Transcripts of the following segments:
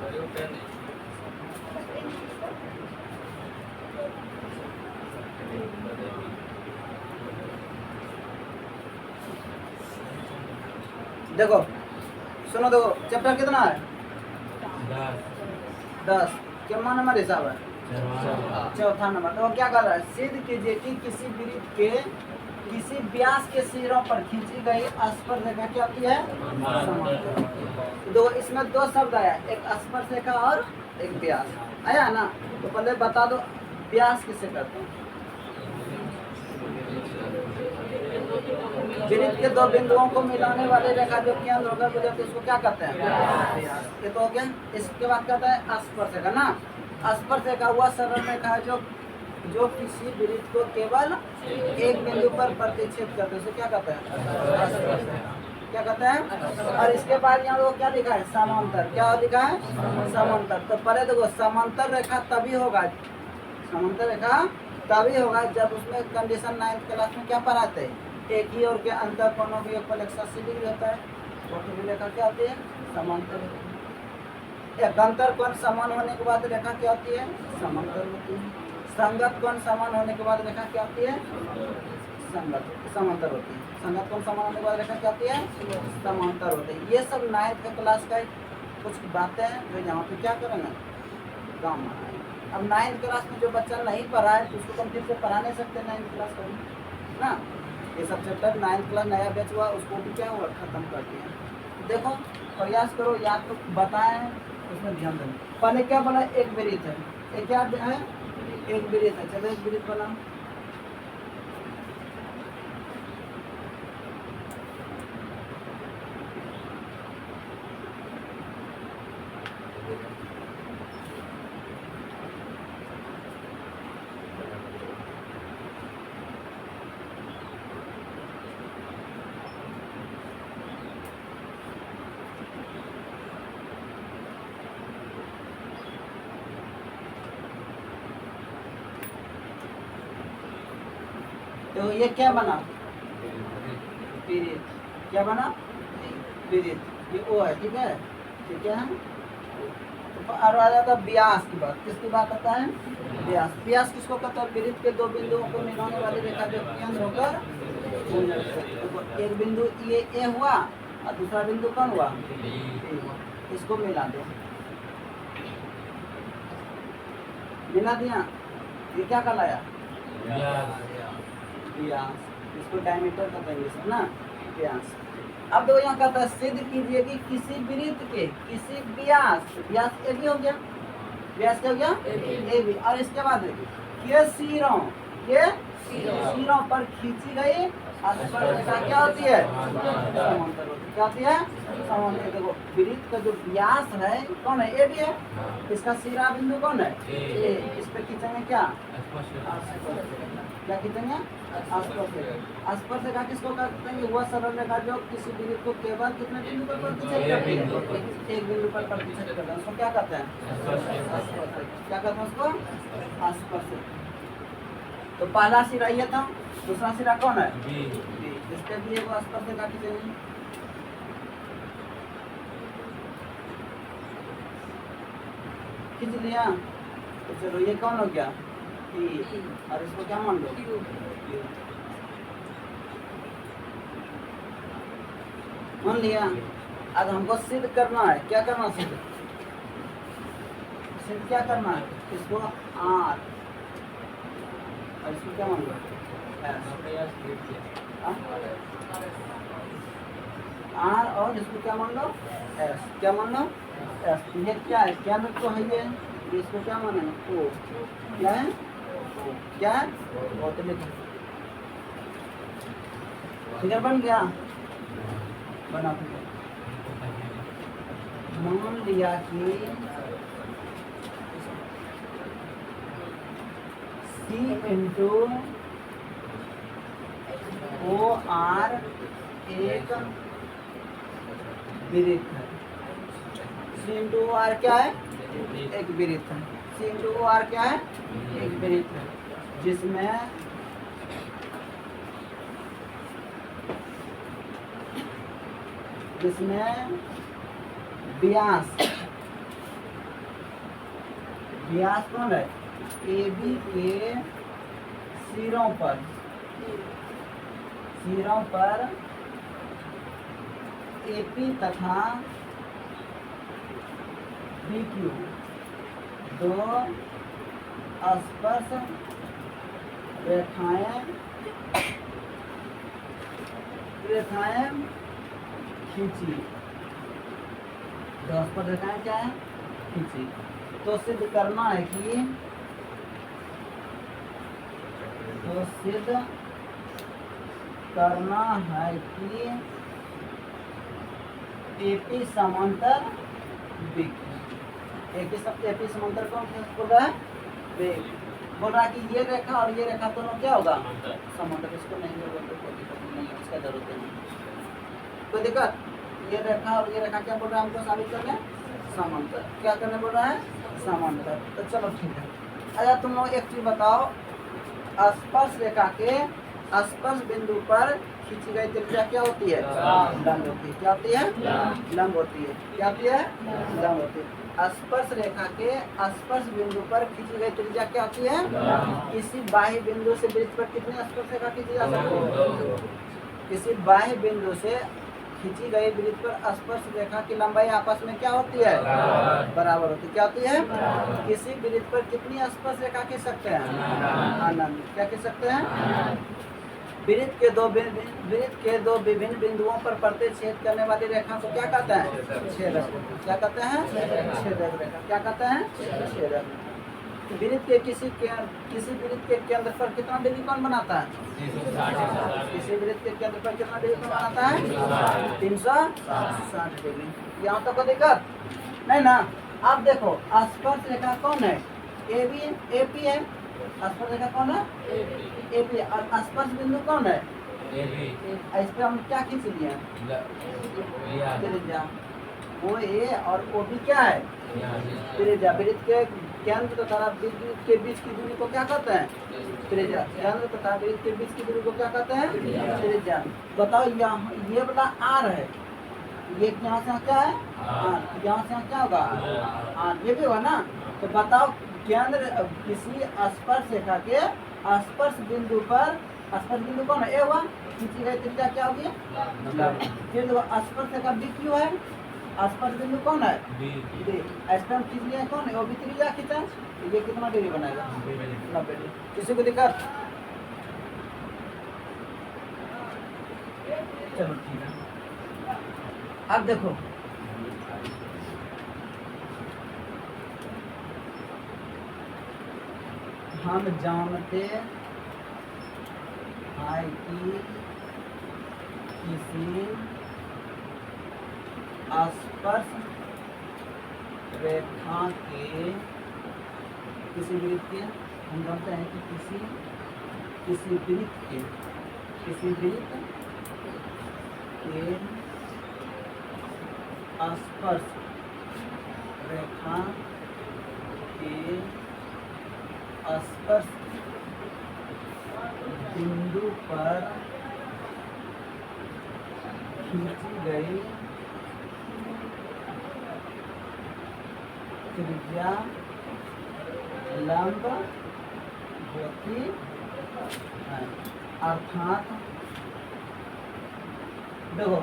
देखो सुनो, देखो चैप्टर कितना है? 10। क्या नंबर हिसाब है? चौथा नंबर। तो क्या कर रहा है? सिद्ध कीजिए कि किसी वृत्त के किसी व्यास के सिरों पर खींची गई स्पर्शरेखा क्या होती है? समांतर। दो, इसमें दो शब्द आया, एक स्पर्शरेखा और एक व्यास आया ना। तो पहले बता दो व्यास किसे कहते हैं? वृत्त के दो बिंदुओं को मिलाने वाली रेखा जो केंद्र होकर गुजरती है उसको क्या कहते हैं? ये तो हो गया। इसके बाद कहता है स्पर्शरेखा ना। स्पर्शरेखा वह सरल रेखा है जो किसी वृत्त को केवल एक बिंदु पर प्रतिच्छेद करते हैं, उसे क्या कहते हैं? क्या कहते हैं? और इसके बाद यहाँ वो क्या लिखा है? समांतर। क्या लिखा है? समांतर। तो पहले देखो समांतर रेखा तभी होगा, समांतर रेखा तभी होगा जब उसमें कंडीशन 9th क्लास में क्या पढ़ाते हैं? एक ही और के अंतर कोणों की योगफल 180 डिग्री होता है। तो रेखा क्या होती है? समांतर। एक अंतर कोण समान होने के बाद रेखा क्या होती है? समांतर होती है। संगत कोण समान होने के बाद रेखा क्या होती है? समांतर होती है। संगत कोण समान होने के बाद रेखा क्या होती है? समांतर होती है। ये सब 9th क्लास का कुछ बातें हैं जो यहाँ पे क्या करेंगे? काम आएंगे। अब 9th क्लास में जो बच्चा नहीं पढ़ा है तो उसको हम फिर से पढ़ा नहीं सकते 9th क्लास का भी ना। ये सब चैप्टर 9th क्लास नया बैच हुआ उसको भी क्या हुआ? खत्म कर दिया। देखो प्रयास करो, याद तो बताएं, उसमें ध्यान देना। पहले क्या बोला? एक वृत्त है। एक क्या है? एक वृत्त है। चलो एक वृत्त बना। तो ये क्या बना? वृत्त। क्या बना? वृत्त। ये ओ है, ठीक है। ठीक है। और आ जाता है व्यास की बात। किसकी बात आता है? व्यास। व्यास किसको कहता है? वृत्त के दो बिंदुओं को मिलाने वाली रेखा जो केंद्र होकर तो एक बिंदु ये ए हुआ और दूसरा बिंदु कौन हुआ? इसको मिला दो। मिला दिया। ये क्या कहलाया? व्यास। इसको डायमीटर कहते हैं ना, व्यास। अब तो यहाँ कहता है सिद्ध कीजिए कि किसी वृत्त के किसी व्यास, व्यास ए भी हो गया, व्यास क्या हो गया? ए भी। और इसके बाद के सिरों पर खींची गई स्पर्शरेखा क्या होती है? समांतर होती है। क्या होती है? समांतर। देखो वृत्त का जो व्यास है कौन है? ए भी है। इसका सिरा बिंदु कौन है? ए। इस पे खींचेंगे क्या? क्या खींचेंगे? स्पर्शरेखा किसको कहते हैं? वह सरल रेखा जो किसी वृत्त को केवल कितने बिंदु पर प्रतिच्छेद करती है? एक बिंदु पर प्रतिच्छेद करते हैं, उसको क्या कहते हैं? क्या कहते हैं उसको? स्पर्शरेखा। तो पहला सिरा ये था, दूसरा सिरा कौन है? इसके लिए वो स्पर्शरेखा खींचेंगे। खींच लिया। तो चलो ये कौन हो गया? और इसको क्या मान लो? मान लिया। अब हमको सिद्ध करना है। क्या करना? सिद्ध क्या करना है? इसको आर और इसको क्या मान लो? आर और इसको क्या मान लो? एस। क्या मान लो? एस। ये क्या है? क्या तो है ये। इसको क्या माने? ओ। क्या है? क्या है? फिगर बन गया। बना। मान लिया कि C इंटू ओ आर एक वृत्त है। C इंटू ओ आर क्या है? एक वृत्त है। C इंटू ओ आर क्या है? एक वृत्त है जिसमें व्यास व्यास कौन है? ए बी के सिरों पर एपी तथा बीक्यू दो स्पर्श रेखाएं खींची। दो स्पर्श रेखाएं क्या है? खींची। तो सिद्ध करना है कि एपी समांतर बीक्यू। एपी समांतर कौन बोल रहा है? बोल रहा है कि ये रेखा और ये रेखा दोनों क्या होगा? समांतर। इसको नहीं बोलते, कोई दिक्कत नहीं है, इसका जरूरत नहीं। कोई दिक्कत? ये रेखा और ये रेखा क्या बोल रहा है हमको साबित करने? समांतर। क्या करने बोल रहा है? समांतर। तो चलो ठीक है। अच्छा तुम लोग एक चीज बताओ, स्पर्श रेखा के स्पर्श बिंदु पर खींची गई त्रिज्या क्या होती है? लंब होती है। क्या होती है? लंब होती है। क्या होती है? लंब होती है। स्पर्श रेखा के स्पर्श बिंदु पर खींची गई त्रिज्या क्या होती है? किसी बाह्य बिंदु से वृत्त पर कितनी स्पर्श रेखा खींची जा सकती है? किसी बाह्य बिंदु से खींची गई वृत्त पर स्पर्श रेखा की लंबाई आपस में क्या होती है? बराबर होती है। क्या होती है? किसी वृत्त पर कितनी स्पर्श रेखा खींच सकते हैं? अनंत। क्या खींच सकते हैं? वृत्त के दो विभिन्न बिंदुओं पर प्रतिच्छेद करने वाली रेखा को क्या कहते हैं? छेदक। क्या कहते हैं? छेदक रेखा। क्या कहते हैं? छेदक। वृत्त के किसी वृत्त के केंद्र पर कितना डिग्री कौन बनाता है? किसी वृत्त के केंद्र पर कितना डिग्री कौन बनाता है? 360 डिग्री। यहाँ तक को दिक्कत नहीं ना? अब देखो स्पर्श रेखा कौन है? एपी है। स्पर्श रेखा कौन है? एपी। और स्पर्श बिंदु कौन है? इस पे हम क्या खींच लिए? त्रिज्या। ओ ए और ओ बी क्या है? त्रिज्या। वृत्त के केंद्र तथा वृत्त के बीच की दूरी को क्या कहते हैं? त्रिज्या। केंद्र तथा वृत्त के बीच की दूरी को क्या कहते हैं? त्रिज्या। बताओ यहाँ ये वाला आर है, ये यहाँ से क्या है? आर। यहाँ से क्या होगा? आर। ये भी होगा ना? तो बताओ केंद्र किसी स्पर्श रेखा के स्पर्श बिंदु पर, स्पर्श बिंदु कौन है? ए हुआ। खींची गई त्रिज्या क्या होगी? फिर स्पर्श रेखा बी क्यू है। स्पर्श बिंदु कौन है? बी। इस पे हम खींच लिए कौन है? वो भी त्रिज्या खींचा। ये कितना डिग्री बनाएगा? 90 डिग्री। किसी को दिक्कत? चलो ठीक है। अब देखो हम जानते हैं कि किसी स्पर्श रेखा के किसी वृत्त के, हम जानते हैं कि किसी वृत्त के स्पर्श रेखा के स्पर्श बिंदु पर खींची गई त्रिज्या लंब होती है। अर्थात देखो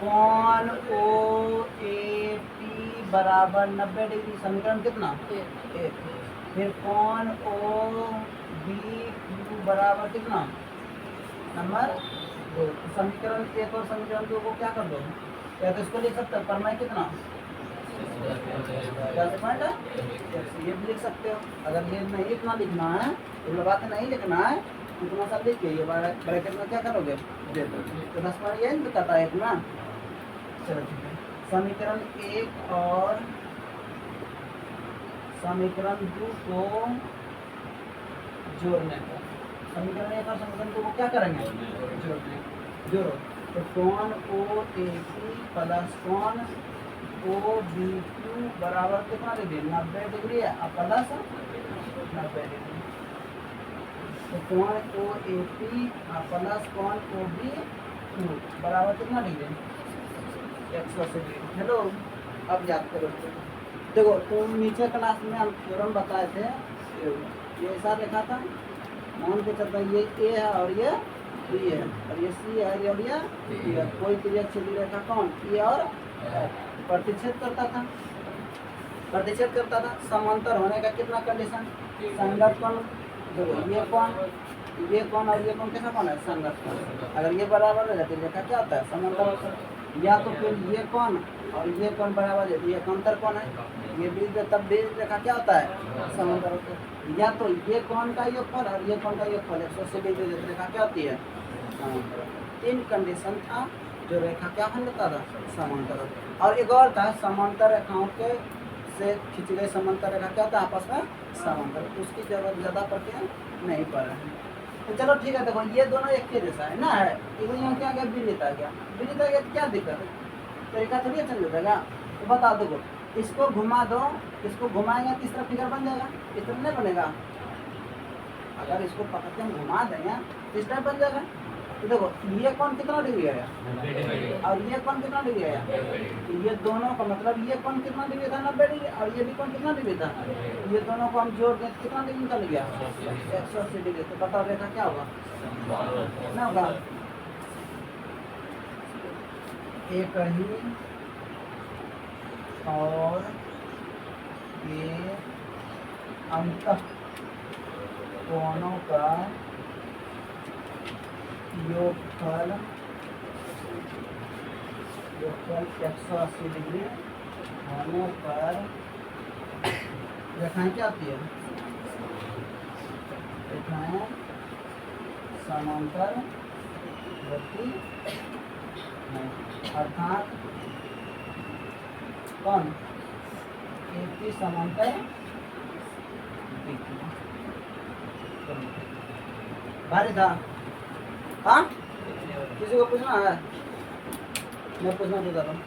कोण ओ ए पी बराबर 90 डिग्री। समीकरण कितना? एक। फिर कोण ओ बी क्यू बराबर कितना? नंबर 2। समीकरण 1 और समीकरण 2 को क्या कर दो? या तो इसको लिख सकते हो परमाई कितना? पॉइंट है। ये भी लिख सकते हो। अगर ये नहीं इतना लिखना है तो बात नहीं लिखना है, इतना सा लिख के ये ब्रैकेट में क्या करोगे? दे दो। तो 10 पॉइंट ये नहीं कहता है इतना। चलो ठीक है। समीकरण 1 और समीकरण 2 को जोड़ने का, समीकरण 1 और समीकरण 2 को क्या करेंगे? जोड़ने। जोड़ो तो कोण ओ ए पी प्लस कोण ओ बी क्यू बराबर कितना डिग्री? 90 डिग्री है। अब प्लस 90 डिग्री। तो कोण ओ ए पी प्लस कोण ओ बी क्यू बराबर कितना डिग्री? 180 डिग्री। हेलो अब याद करो। देखो तुम नीचे क्लास में हम थ्योरम बताए थे, ये ऐसा लिखा था, मान के चलता ये ए है और ये बी है और ये सी है और ये डी है। कोई तिर्यक सीधी रेखा कौन, ए और प्रतिच्छेद करता था, प्रतिच्छेद करता था। समांतर होने का कितना कंडीशन, संगत कोण। देखो ये कोण और ये कोण कैसा कोण है, संगत कोण। अगर ये बराबर है तो रेखा क्या होता है, समांतर होता है। या तो फिर ये कोण और ये कोण बराबर है, ये अंतर कोण है, ये बीज तब बीज रेखा क्या होता है, समांतर होता है। या तो ये कोण का योगफल और ये कोण का योगफल 180 डिग्री रेखा क्या होती है, समांतर। तीन कंडीशन था जो रेखा क्या बन जाता था, समांतर होता। और एक और था, समांतर रेखाओं के से खींची गई समांतर रेखा क्या होता है, आपस में समांतर। उसकी जरूरत ज़्यादा पड़ती है नहीं पड़ रहा है। तो चलो ठीक है, देखो ये दोनों एक ही जैसा है ना, है यहाँ क्या गया, विलित आ गया, विलित आ गया तो क्या दिक्कत है, तरीका थोड़ी चल जाएगा। तो बताओ, देखो इसको घुमा दो, इसको घुमाएंगे किस तरह फिगर बन जाएगा, इस तरह नहीं बनेगा। अगर इसको पकड़ के हम घुमा देंगे तो इस तरह बन जाएगा। तो देखो ये कोण कितना डिग्री आया और ये कोण कितना डिग्री आया, तो ये दोनों का मतलब ये कोण कितना डिग्री था, 90 डिग्री, और ये भी कोण कितना डिग्री था, ये दोनों को हम जोड़ दें कितना डिग्री निकल गया, 180 डिग्री। तो बताओ रेखा क्या होगा, ना होगा एक ही और ये अंत कोणों का योगफल 180 डिग्री होने पर रेखाएं क्या आती है, रेखाएं समांतर होती हैं, अर्थात कौन, एक की समांतर भारी था। हाँ किसी को पूछना है, मैं पूछना तो चाहता हूँ।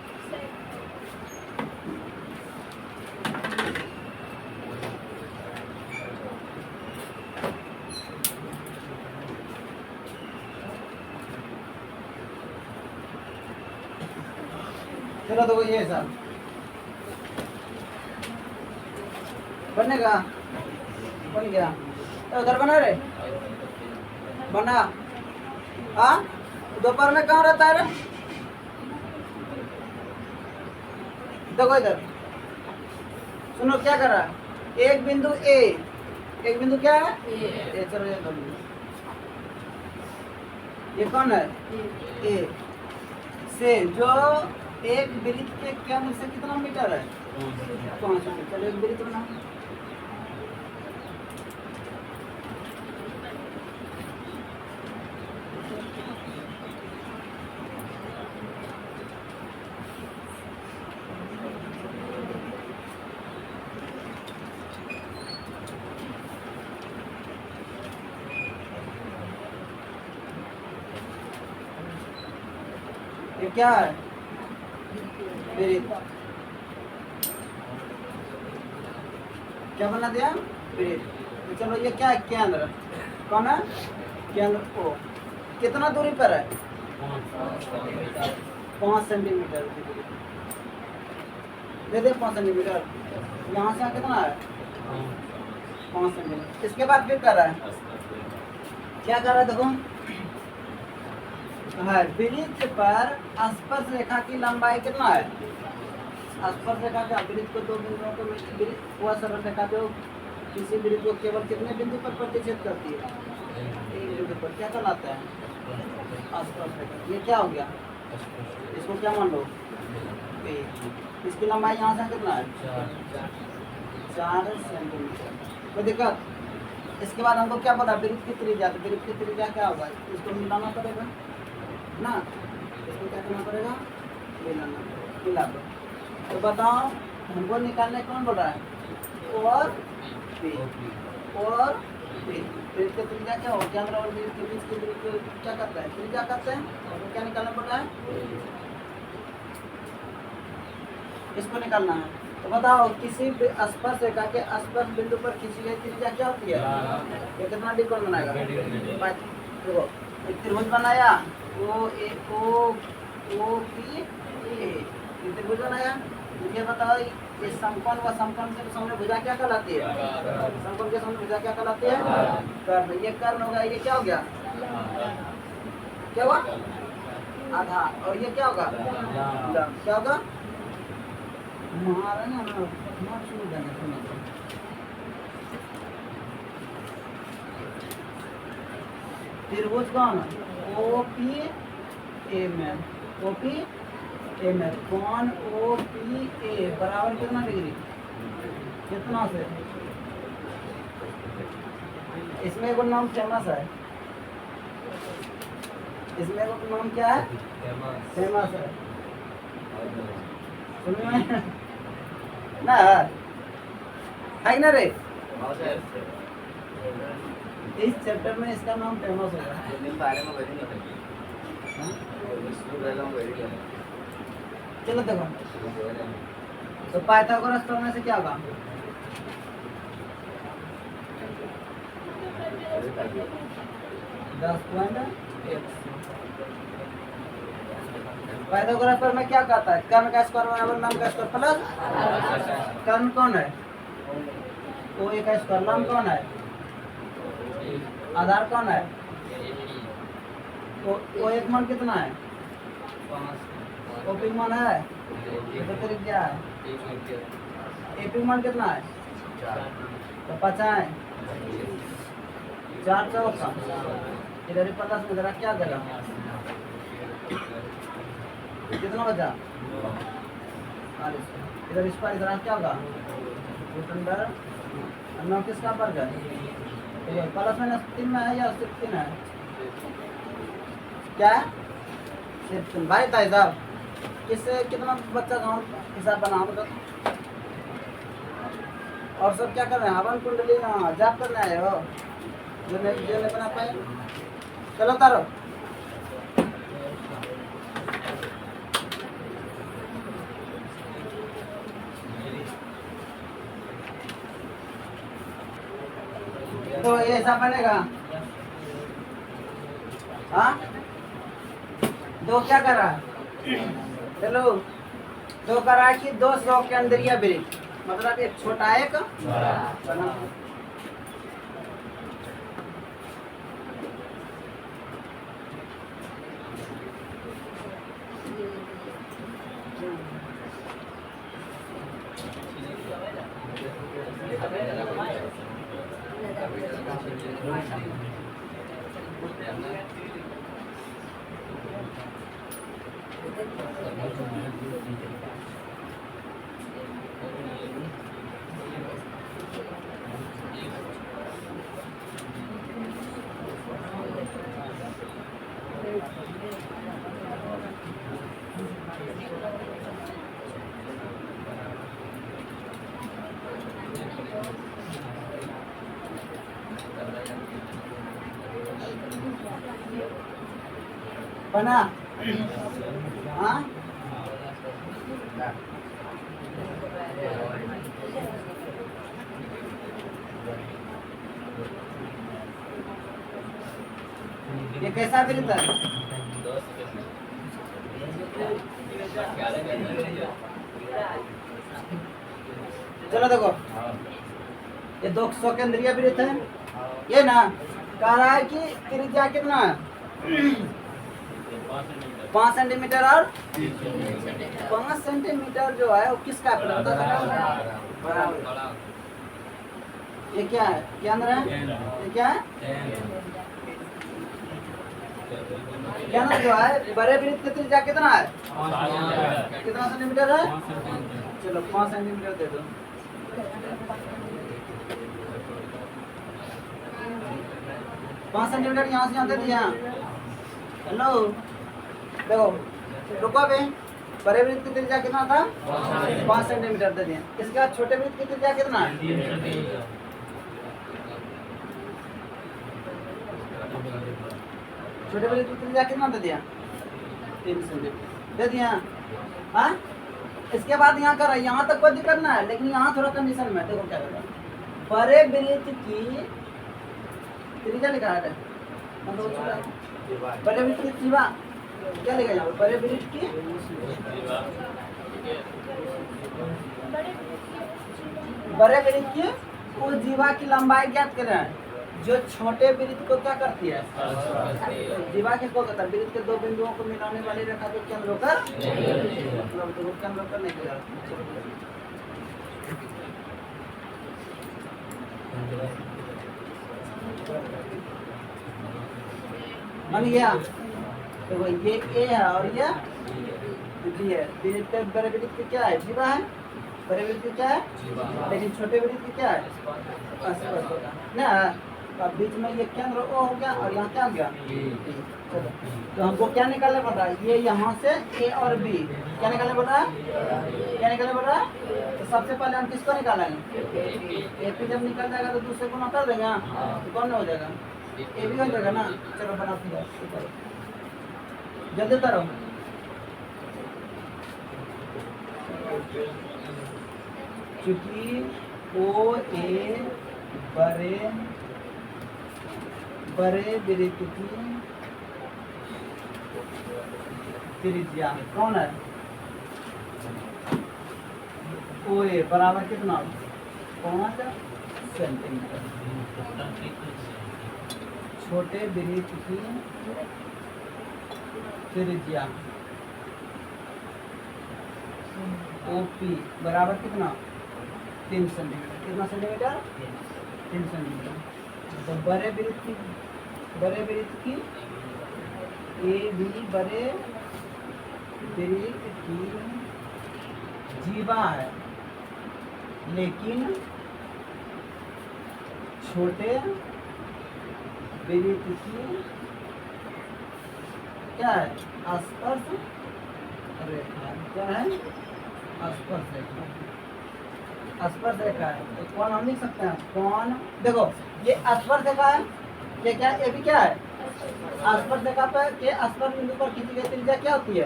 चलो तो ये सर बनेगा, बन गया तो उधर बना रे, बना। हाँ दोपहर में कहाँ रहता है रे, देखो इधर सुनो क्या कर रहा है, एक बिंदु ए, एक बिंदु क्या है ए, चलो ये दो बिंदु, ये कौन है ए से जो एक वृत्त के केंद्र से कितना मीटर है, 5 मीटर। चलो एक वृत्त बना, ये क्या है वृत्त, क्या बना दिया वृत्त। तो चलो ये क्या है, केंद्र कौन है, केंद्र ओ कितना दूरी पर है, 5 सेंटीमीटर दे दे, 5 सेंटीमीटर यहाँ से कितना है 5 सेंटीमीटर। इसके बाद फिर कर रहा है, क्या कर रहा है, देखो है वृत्त पर स्पर्श रेखा की लंबाई कितना है, स्पर्श रेखा क्या, वृत्त को दो बिंदुओं को वह सरल रेखा जो किसी वृत्त को केवल कितने बिंदु पर प्रतिच्छेद करती है, एक बिंदु पर, क्या कहलाता है स्पर्श रेखा। ये क्या हो गया, इसको क्या मान लो, इसकी लंबाई यहाँ से कितना है 4 सेंटीमीटर। कोई दिक्कत। इसके बाद हमको क्या बोला, वृत्त की त्रिज्या, तो वृत्त की त्रिज्या क्या होगा, इसको मिलाना पड़ेगा ना, इसको क्या करना पड़ेगा, मिलाना, मिला दो। तो बताओ हमको निकालने कौन बोल रहा है, और पी, और पी। वृत्त की त्रिज्या क्या हो, केंद्र और वृत्त के बीच की दूरी को क्या करता है, त्रिज्या करते हैं। और क्या निकालना पड़ रहा है, इसको निकालना है। तो बताओ किसी स्पर्श रेखा के स्पर्श बिंदु पर खींची गई त्रिज्या क्या होती है, ये कितना डी कोण बनाएगा, देखो एक त्रिभुज बनाया, ओ पी ए, त्रिभुज बनाया, मुझे बताओ इस समकोण व समकोण के सामने भुजा क्या कहलाती है? समकोण के सामने भुजा क्या कहलाती है? कर्ण। ये कर्ण होगा, ये क्या हो गया? क्या हुआ? आधार। और ये क्या होगा? लंब। क्या होगा? महाराज त्रिभुज कौन? OP AML। OP AML कौन? OPA बराबर कितना डिग्री? कितना से? इसमें एक नाम फेमस है, इसमें एक नाम क्या है? फेमस है। सुनिए ना, है ना रे? इस चैप्टर में इसका नाम फेमस होगा। चलो देखो, तो पाइथागोरस प्रमेय से क्या होगा? पाइथागोरस प्रमेय क्या कहता है? कर्ण का स्क्वायर बराबर लंब का स्क्वायर प्लस कर्ण कौन है? OA का स्क्वायर। लंब कौन है? आधार कौन है? OA का मान कितना है? OP मान है तो क्या है? AP मान कितना है? तो 5 है। 4 चौका इधर ही 50 में जरा क्या देगा? कितना बचा? 40। इधर इस पर इधर क्या होगा? अंदर 9 किसका वर्ग है? प्लस माइनस 3 में है या सिर्फ 3 है? क्या है? सिर्फ 3। भाई ताई साहब किससे कितना बच्चा गाँव हिसाब बना दो। और सब क्या कर रहे हैं? हवन कुंडली ना जाप करने आए हो जो नहीं बना पाए? चलो तारो। तो ये ऐसा बनेगा। हाँ, दो क्या कर रहा है? चलो, दो कर रहा है कि 200 के अंदर या ब्रिज, मतलब एक छोटा एक बड़ा। बना। हाँ, ये कैसा वृत्त है? चलो देखो, ये 200 केंद्रीय वृत्त है, ये ना कह रहा है कि त्रिज्या कितना है? 5 सेंटीमीटर और 5 सेंटीमीटर जो है वो किसका बराबर? ये क्या है? केंद्र है। ये क्या है? केंद्र जो है बड़े वृत्त की त्रिज्या कितना है? कितना सेंटीमीटर है? चलो 5 सेंटीमीटर दे दो। पाँच सेंटीमीटर यहाँ से यहाँ दे दिया। हेलो देखो, रुको बे, बड़े वृत्त की त्रिज्या कितना था? 5 सेंटीमीटर दे दिया। इसके बाद छोटे वृत्त की त्रिज्या कितना है? छोटे वृत्त की त्रिज्या कितना दे दिया? 3 सेंटीमीटर दे दिया। हाँ, इसके बाद यहाँ कर यहाँ तक कोई दिक्कत ना है, लेकिन यहाँ थोड़ा कंडीशन में देखो क्या करना। बड़े वृत्त की त्रिज्या लिखा है, बड़े वृत्त की त्रिज्या क्या लिखा है? बड़े वृत्त की बड़े वृत्त की उस जीवा की लंबाई ज्ञात करें जो छोटे वृत्त को क्या करती है। जीवा किसको कहता है, वृत्त के दो बिंदुओं को मिलाने वाली रेखा जो केंद्र होकर केंद्र होकर नहीं किया। मान लिया तो ये ए है और ये बी है। वृत्त के बड़े वृत्त की क्या है, जीवा है। बड़े वृत्त की क्या है, लेकिन छोटे वृत्त की क्या है, स्पर्श होगा ना। अब बीच में ये केंद्र ओ हो गया और यहाँ क्या हो गया। चलो तो हमको क्या निकालना पड़ रहा है, ये यहाँ से ए और बी क्या निकालना पड़ रहा है, क्या निकालना पड़ रहा है। तो सबसे पहले हम किसको निकालेंगे, ए पी जब निकल जाएगा तो दूसरे को ना कर देंगे तो कौन हो जाएगा, ए भी हो जाएगा ना। चलो बना फिर जल्दी करो। चूंकि ओ ए बड़े वृत्त की त्रिज्या कौन है, ओ ए बराबर कितना 5 सेंटीमीटर। छोटे वृत्त की त्रिज्या ओपी बराबर कितना 3 सेंटीमीटर। कितना सेंटीमीटर, 3 सेंटीमीटर। तो बड़े वृत्त की ए बी बड़े वृत्त की जीवा है, लेकिन छोटे वृत्त की क्या है, स्पर्श रेखा। क्या है, स्पर्श रेखा। स्पर्श रेखा है तो कौन हम लिख सकते हैं, कौन देखो ये स्पर्श रेखा है, ये क्या ये भी क्या है, स्पर्श रेखा पर के स्पर्श बिंदु पर खींची गई त्रिज्या क्या होती है,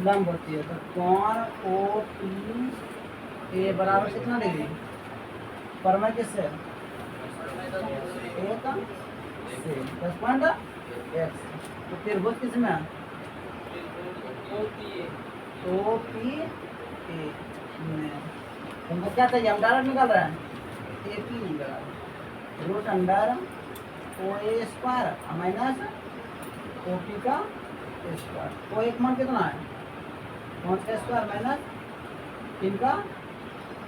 लंब होती है। तो कौन ओ पी ए बराबर कितना डिग्री, परमय किससे, ए का से 10.x। तो त्रिभुज किसमें है, ओ पी ए में। हमको क्या चाहिए, हम डायरेक्ट निकाल रहे हैं ए पी निकाल रूट अंडर ओ ए स्क्वायर माइनस ओ पी का स्क्वायर। ओ एक मान कितना है 5 का स्क्वायर माइनस 3 का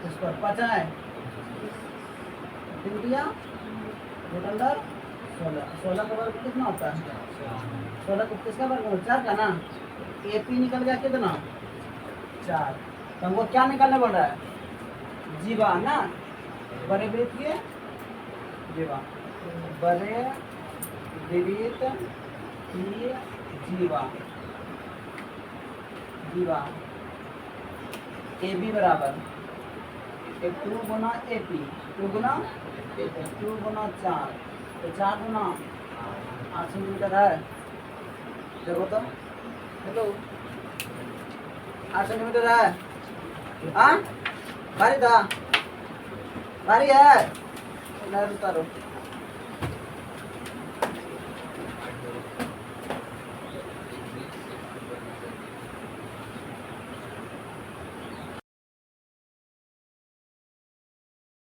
स्क्वायर 5 है 3 दिया रूट अंडर 16 का वर्ग कितना होता है 16 को किसका वर्ग 4 का ना। ए पी निकल गया कितना 4। तो हमको क्या निकालना पड़ रहा है, जीवा ना, बड़े वृत्त की जीवा, बड़े वृत्त की जीवा ए बी बराबर 2 गुना ए पी 2 गुना 4 तो 4 गुना 8 सेंटीमीटर है। देखो तो हेलो 8 सेंटीमीटर है। हाँ भारी था, भारी है, उतारो।